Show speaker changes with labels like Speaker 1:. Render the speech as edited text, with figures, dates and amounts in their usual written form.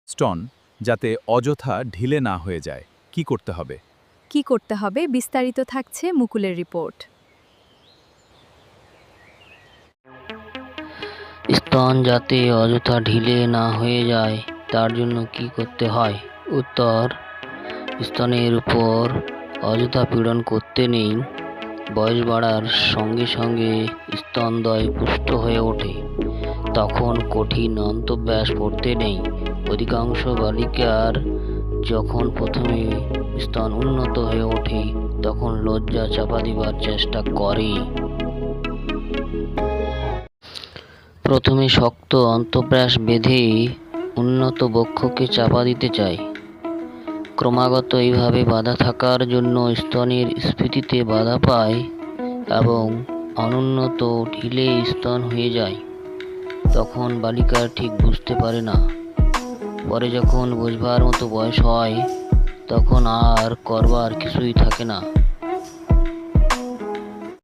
Speaker 1: Stone যাতে অযথা ঢিলে না হয়ে যায় কি করতে হবে?
Speaker 2: কি করতে হবে বিস্তারিত থাকছে মুকুলের রিপোর্ট।
Speaker 3: স্তন যাতে অযথা ঢিলে না হয়ে যায় তার জন্য কি করতে হয়? উত্তর: স্তনের উপর অযথা পীড়ন করতে নেই। বয়স বাড়ার সঙ্গে সঙ্গে স্তনদ্বয় পুষ্ট হয়ে ওঠে, তখন কঠিন অন্তঃব্যাস করতে নেই। অধিকাংশ বালিকার যখন প্রথমে স্তন উন্নত হয়ে ওঠে তখন লজ্জা চাপা দিবার চেষ্টা করে। প্রথমে শক্ত অন্তঃব্যাস বেঁধে উন্নত বক্ষকে চাপা দিতে চায়। ক্রমাগত এইভাবে বাধা থাকার জন্য স্তনের স্ফীতিতে বাধা পায় এবং অনুন্নত ঢিলে স্তন হয়ে যায়। তখন বালিকা ঠিক বুঝতে পারে না। পরে যখন বুঝবার মতো বয়স হয় তখন আর করবার কিছুই থাকে না।